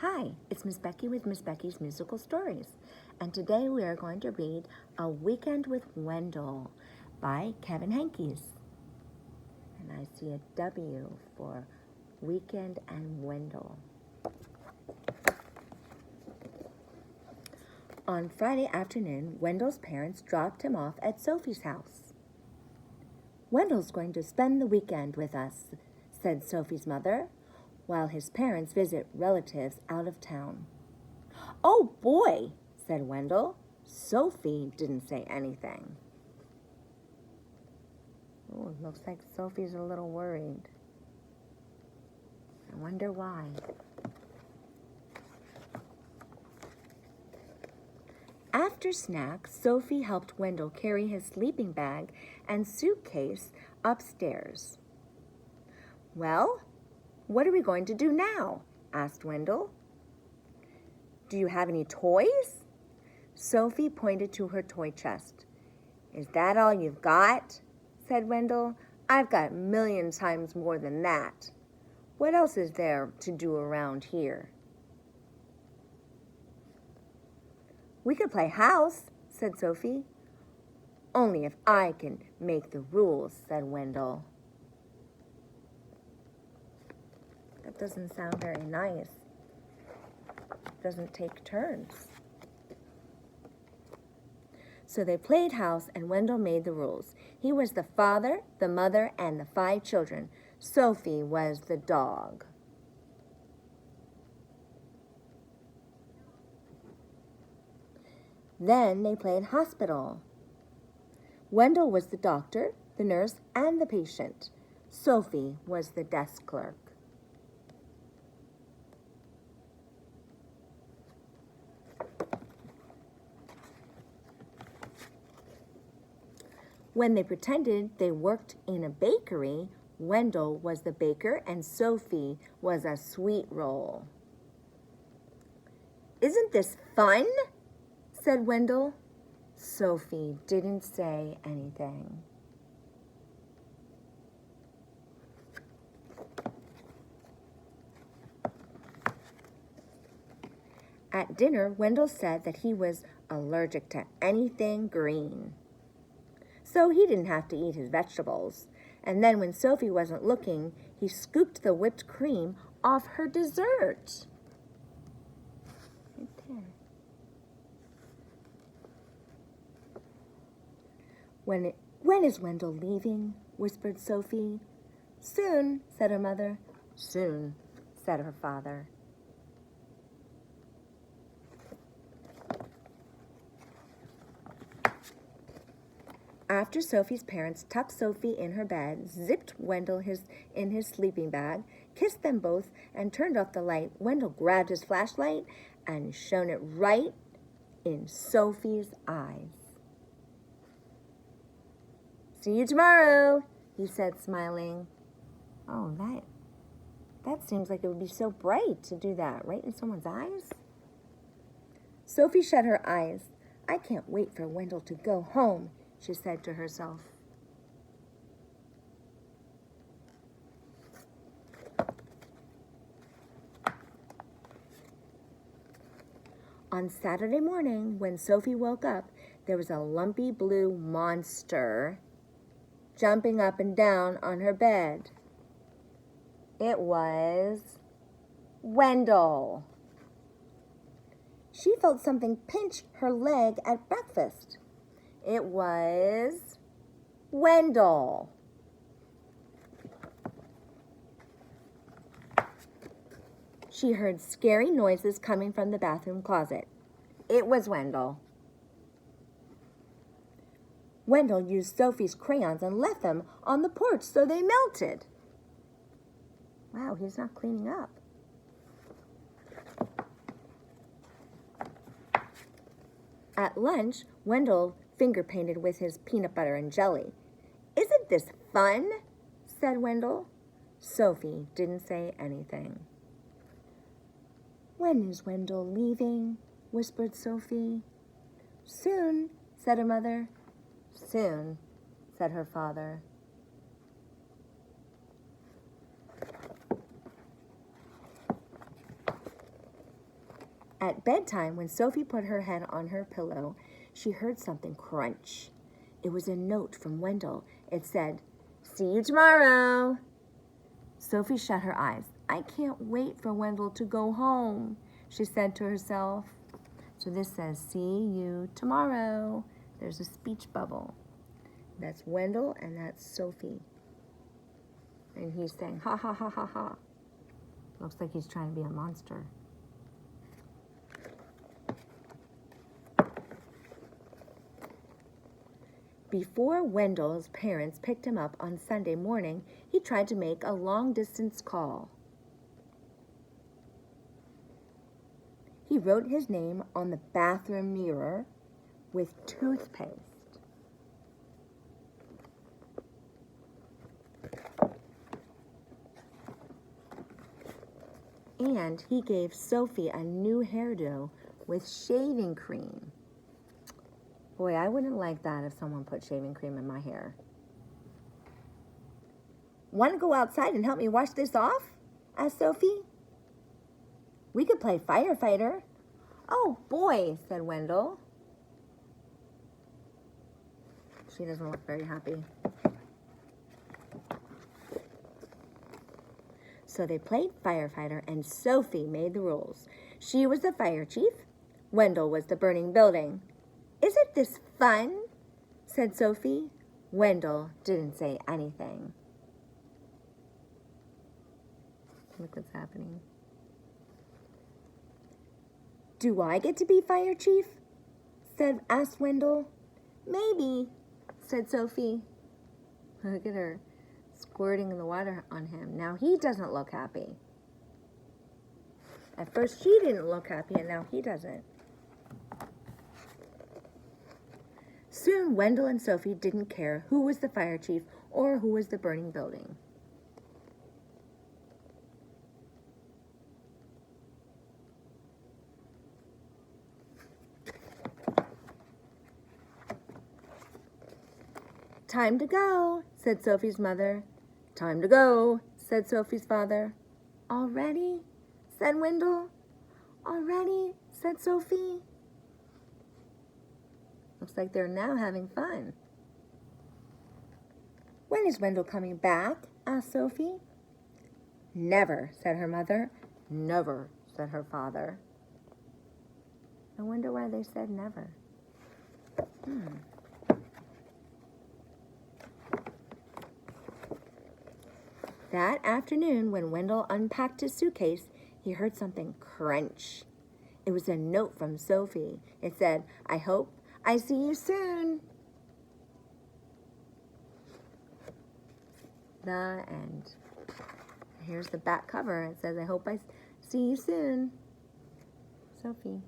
Hi, it's Miss Becky with Miss Becky's Musical Stories, and today we are going to read A Weekend with Wendell by Kevin Henkes. And I see a W for Weekend and Wendell. On Friday afternoon, Wendell's parents dropped him off at Sophie's house. "Wendell's going to spend the weekend with us," said Sophie's mother, while his parents visit relatives out of town. "Oh boy," said Wendell. Sophie didn't say anything. Oh, it looks like Sophie's a little worried. I wonder why. After snack, Sophie helped Wendell carry his sleeping bag and suitcase upstairs. "Well, what are we going to do now?" asked Wendell. "Do you have any toys?" Sophie pointed to her toy chest. "Is that all you've got?" said Wendell. "I've got a million times more than that. What else is there to do around here?" "We could play house," said Sophie. "Only if I can make the rules," said Wendell. That doesn't sound very nice. Doesn't take turns. So they played house, and Wendell made the rules. He was the father, the mother, and the 5 children. Sophie was the dog. Then they played hospital. Wendell was the doctor, the nurse, and the patient. Sophie was the desk clerk. When they pretended they worked in a bakery, Wendell was the baker and Sophie was a sweet roll. "Isn't this fun?" said Wendell. Sophie didn't say anything. At dinner, Wendell said that he was allergic to anything green, so he didn't have to eat his vegetables. And then when Sophie wasn't looking, he scooped the whipped cream off her dessert. Right there. When is Wendell leaving?" whispered Sophie. "Soon," said her mother. "Soon," said her father. After Sophie's parents tucked Sophie in her bed, zipped Wendell in his sleeping bag, kissed them both, and turned off the light, Wendell grabbed his flashlight and shone it right in Sophie's eyes. "See you tomorrow," he said, smiling. Oh, that seems like it would be so bright to do that right in someone's eyes. Sophie shut her eyes. "I can't wait for Wendell to go home," she said to herself. On Saturday morning, when Sophie woke up, there was a lumpy blue monster jumping up and down on her bed. It was Wendell. She felt something pinch her leg at breakfast. It was Wendell. She heard scary noises coming from the bathroom closet. It was Wendell. Wendell used Sophie's crayons and left them on the porch so they melted. Wow, he's not cleaning up. At lunch, Wendell finger painted with his peanut butter and jelly. "Isn't this fun?" said Wendell. Sophie didn't say anything. "When is Wendell leaving?" whispered Sophie. "Soon," said her mother. "Soon," said her father. At bedtime, when Sophie put her head on her pillow, she heard something crunch. It was a note from Wendell. It said, "See you tomorrow." Sophie shut her eyes. "I can't wait for Wendell to go home," she said to herself. So this says, "See you tomorrow." There's a speech bubble. That's Wendell and that's Sophie. And he's saying, "Ha, ha, ha, ha, ha." Looks like he's trying to be a monster. Before Wendell's parents picked him up on Sunday morning, he tried to make a long-distance call. He wrote his name on the bathroom mirror with toothpaste. And he gave Sophie a new hairdo with shaving cream. Boy, I wouldn't like that if someone put shaving cream in my hair. "Want to go outside and help me wash this off?" asked Sophie. "We could play firefighter." "Oh, boy," said Wendell. She doesn't look very happy. So they played firefighter, and Sophie made the rules. She was the fire chief. Wendell was the burning building. "Isn't this fun?" said Sophie. Wendell didn't say anything. Look what's happening. "Do I get to be fire chief?" asked Wendell. "Maybe," said Sophie. Look at her squirting the water on him. Now he doesn't look happy. At first she didn't look happy, and now he doesn't. Soon Wendell and Sophie didn't care who was the fire chief or who was the burning building. "Time to go," said Sophie's mother. "Time to go," said Sophie's father. "Already?" said Wendell. "Already?" said Sophie. Looks like they're now having fun. "When is Wendell coming back?" asked Sophie. "Never," said her mother. "Never," said her father. I wonder why they said never. That afternoon, when Wendell unpacked his suitcase, he heard something crunch. It was a note from Sophie. It said, "I hope I see you soon." The end. Here's the back cover. It says, "I hope I see you soon, Sophie."